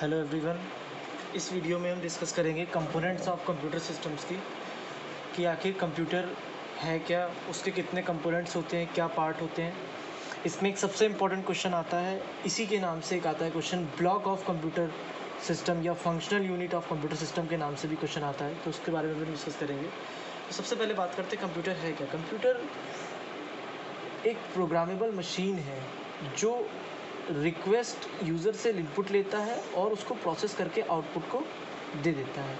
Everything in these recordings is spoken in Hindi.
Hello everyone. इस वीडियो में हम डिस्कस करेंगे कंपोनेंट्स ऑफ कंप्यूटर सिस्टम्स की कि आखिर कंप्यूटर है क्या, उसके कितने कंपोनेंट्स होते हैं, क्या पार्ट होते हैं। इसमें एक सबसे इम्पोर्टेंट क्वेश्चन आता है, इसी के नाम से एक आता है question, block of computer system या functional unit of computer system के नाम से भी क्वेश्चन आता है, तो उसके बारे में भी डिस्कस करेंगे। तो सबसे पहले बात करते हैं कंप्यूटर है क्या। कंप्यूटर एक प्रोग्रामेबल मशीन है जो रिक्वेस्ट यूज़र से इनपुट लेता है और उसको प्रोसेस करके आउटपुट को दे देता है।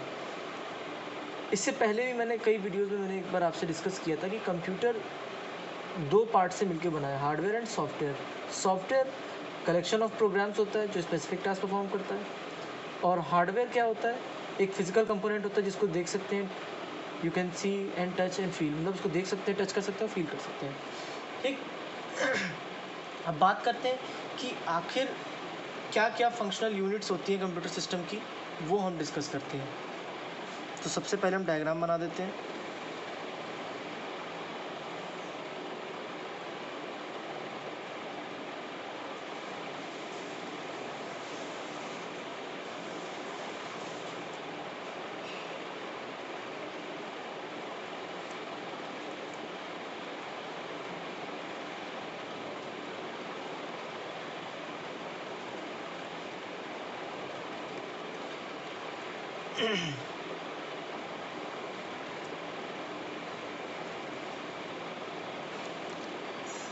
इससे पहले भी मैंने कई वीडियोस में एक बार आपसे डिस्कस किया था कि कंप्यूटर दो पार्ट से मिलकर बना है, hardware and software. Software collection of programs होता है जो स्पेसिफिक टास्क परफॉर्म करता है, और हार्डवेयर क्या होता है, एक फिजिकल कंपोनेंट होता है जिसको देख सकते हैं, you can see and touch and feel, मतलब उसको देख सकते हैं, टच कर सकते हैं, फील कर सकते हैं। ठीक, अब बात करते हैं कि आखिर क्या क्या फंक्शनल यूनिट्स होती हैं कंप्यूटर सिस्टम की, वो हम डिस्कस करते हैं। तो सबसे पहले हम डायग्राम बना देते हैं।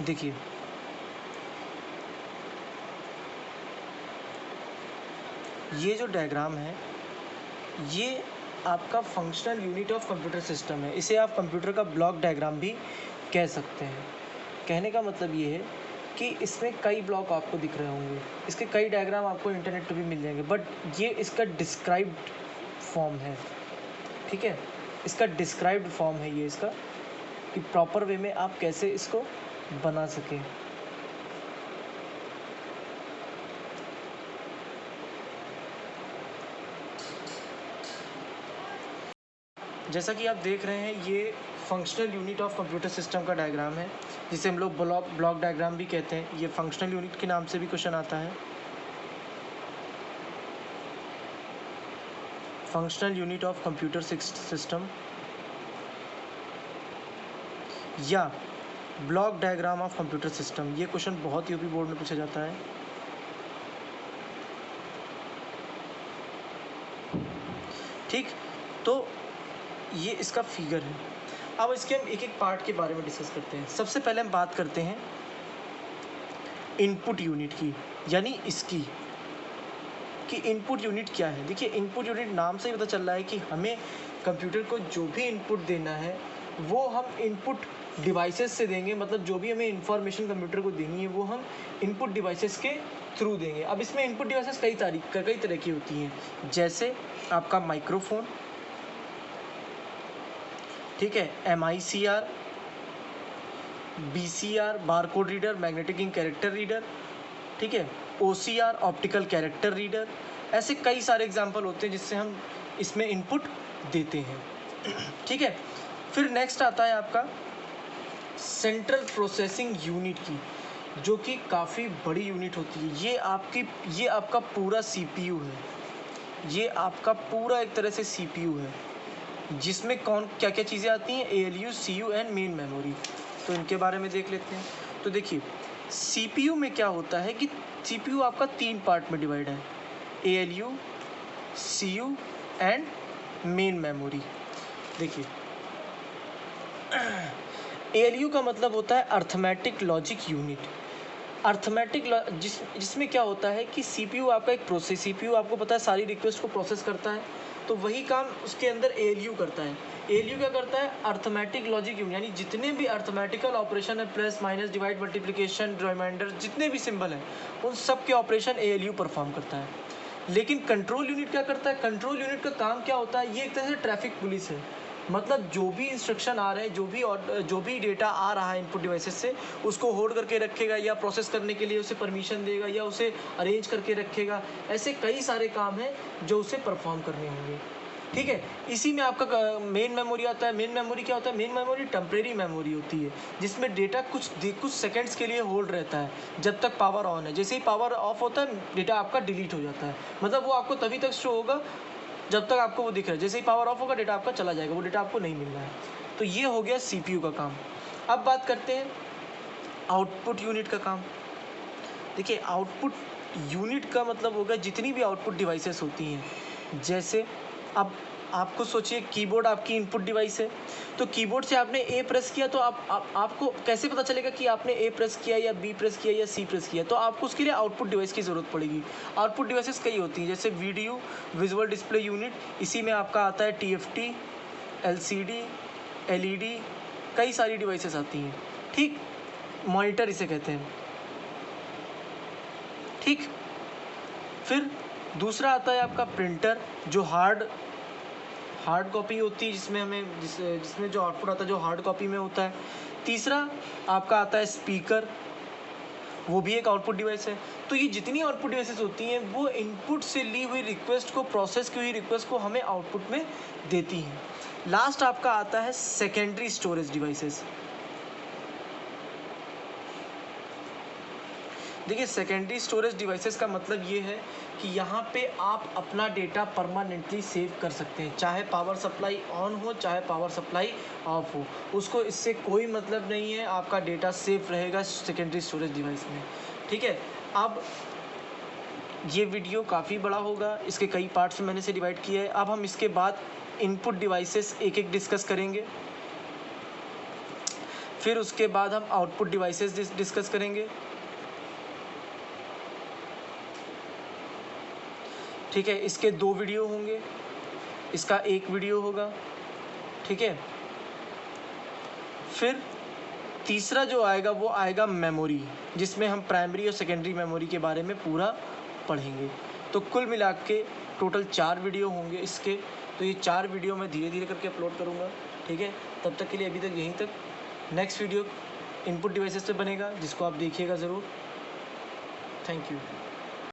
देखिए, ये जो डायग्राम है ये आपका functional unit of computer system है। इसे आप कंप्यूटर का ब्लॉक डायग्राम भी कह सकते हैं। कहने का मतलब ये है कि इसमें कई ब्लॉक आपको दिख रहे होंगे, इसके कई डायग्राम आपको इंटरनेट पर भी मिल जाएंगे, बट ये इसका डिस्क्राइब्ड फॉर्म है। ठीक है, इसका डिस्क्राइब्ड फॉर्म है ये इसका, कि प्रॉपर वे में आप कैसे इसको बना सकें। जैसा कि आप देख रहे हैं, ये functional unit of computer system का डायग्राम है, जिसे हम लोग ब्लॉक डायग्राम भी कहते हैं। ये फंक्शनल यूनिट के नाम से भी क्वेश्चन आता है, functional unit of computer system या block diagram of computer system. ये क्वेश्चन बहुत यूपी बोर्ड में पूछा जाता है। ठीक, तो ये इसका फिगर है। अब इसके हम एक एक पार्ट के बारे में डिस्कस करते हैं। सबसे पहले हम बात करते हैं इनपुट यूनिट की, यानी इसकी कि इनपुट यूनिट क्या है। देखिए, इनपुट यूनिट नाम से ही पता चल रहा है कि हमें कंप्यूटर को जो भी इनपुट देना है वो हम इनपुट डिवाइसेस से देंगे, मतलब जो भी हमें इंफॉर्मेशन कंप्यूटर को देनी है वो हम इनपुट डिवाइसेस के थ्रू देंगे। अब इसमें इनपुट डिवाइसेस कई तरह की होती हैं, जैसे आपका माइक्रोफोन, ठीक है, MICR, BCR barcode reader, magnetic ink character reader, ठीक है, OCR ऑप्टिकल कैरेक्टर रीडर। ऐसे कई सारे एग्जाम्पल होते हैं जिससे हम इसमें इनपुट देते हैं। ठीक है, फिर नेक्स्ट आता है आपका सेंट्रल प्रोसेसिंग यूनिट की, जो कि काफ़ी बड़ी यूनिट होती है। ये आपका पूरा CPU है, ये आपका पूरा एक तरह से CPU है, जिसमें कौन क्या क्या चीज़ें आती हैं, ALU, CU and main memory. तो इनके बारे में देख लेते हैं। तो देखिए, CPU में क्या होता है कि CPU आपका 3 पार्ट में डिवाइड है, ALU, CU and main memory. देखिए, ALU का मतलब होता है अर्थमेटिक लॉजिक यूनिट। अर्थमेटिक जिसमें क्या होता है कि CPU आपका एक CPU आपको पता है सारी रिक्वेस्ट को प्रोसेस करता है, तो वही काम उसके अंदर ALU करता है। ALU क्या करता है, अर्थमेटिक लॉजिक यूनिट, यानी जितने भी अर्थमेटिकल ऑपरेशन है, plus minus divide multiplication remainder, जितने भी सिंबल हैं उन सब के ऑपरेशन ALU परफॉर्म करता है। लेकिन कंट्रोल यूनिट क्या करता है, कंट्रोल यूनिट का काम क्या होता है, ये एक तरह से ट्रैफिक पुलिस है। मतलब जो भी इंस्ट्रक्शन आ रहे हैं, जो भी डेटा आ रहा है इनपुट डिवाइसेस से, उसको होल्ड करके रखेगा या प्रोसेस करने के लिए उसे परमिशन देगा या उसे अरेंज करके रखेगा। ऐसे कई सारे काम हैं जो उसे परफॉर्म करने होंगे। ठीक है। इसी में आपका मेन मेमोरी आता है। मेन मेमोरी क्या होता है? मेन मेमोरी टेम्परेरी मेमोरी होती है, जिसमें डेटा कुछ सेकंड्स के लिए होल्ड रहता है जब तक पावर ऑन है। जैसे ही पावर ऑफ होता है, डेटा आपका डिलीट हो जाता है। मतलब वो आपको तभी तक शो होगा जब तक आपको वो दिख रहा है। जैसे ही पावर ऑफ होगा, डेटा आपका चला जाएगा, वो डेटा आपको नहीं मिल रहा है। तो ये हो गया CPU का काम। अब बात करते हैं आउटपुट यूनिट का काम। देखिए, आउटपुट यूनिट का मतलब होगा जितनी भी आउटपुट डिवाइसेस होती हैं। जैसे अब आपको सोचिए, कीबोर्ड आपकी इनपुट डिवाइस है, तो कीबोर्ड से आपने ए प्रेस किया, तो आपको कैसे पता चलेगा कि आपने ए प्रेस किया या बी प्रेस किया या सी प्रेस किया? तो आपको उसके लिए आउटपुट डिवाइस की ज़रूरत पड़ेगी। आउटपुट डिवाइसेस कई होती हैं, जैसे वीडियो विजुअल डिस्प्ले यूनिट, इसी में आपका आता है TFT, LCD, LED, कई सारी डिवाइसेस आती हैं। ठीक, मॉनिटर इसे कहते हैं। ठीक, फिर दूसरा आता है आपका प्रिंटर, जो हार्ड कॉपी होती है, जिसमें जो आउटपुट आता है जो हार्ड कॉपी में होता है। तीसरा आपका आता है स्पीकर, वो भी एक आउटपुट डिवाइस है। तो ये जितनी आउटपुट डिवाइसेस होती हैं, वो इनपुट से ली हुई रिक्वेस्ट को, प्रोसेस की हुई रिक्वेस्ट को हमें आउटपुट में देती हैं। लास्ट आपका आता है सेकेंडरी स्टोरेज डिवाइसेस। देखिए, सेकेंडरी स्टोरेज डिवाइसेस का मतलब ये है कि यहाँ पे आप अपना डेटा परमानेंटली सेव कर सकते हैं, चाहे पावर सप्लाई ऑन हो, चाहे पावर सप्लाई ऑफ हो, उसको इससे कोई मतलब नहीं है। आपका डेटा सेफ रहेगा सेकेंडरी स्टोरेज डिवाइस में। ठीक है। अब ये वीडियो काफ़ी बड़ा होगा, इसके कई पार्ट्स में मैंने इसे डिवाइड किया है। अब हम इसके बाद इनपुट डिवाइसेस एक एक डिस्कस करेंगे, फिर उसके बाद हम आउटपुट डिवाइसेस डिस्कस करेंगे। ठीक है, इसके 2 वीडियो होंगे, इसका 1 वीडियो होगा। ठीक है। फिर तीसरा जो आएगा वो आएगा मेमोरी, जिसमें हम प्राइमरी और सेकेंडरी मेमोरी के बारे में पूरा पढ़ेंगे। तो कुल मिला के टोटल 4 वीडियो होंगे इसके। तो ये 4 वीडियो मैं धीरे धीरे करके अपलोड करूँगा। ठीक है। तब तक के लिए अभी तक यहीं तक। नेक्स्ट वीडियो इनपुट डिवाइसेस पे बनेगा, जिसको आप देखिएगा ज़रूर। Thank you.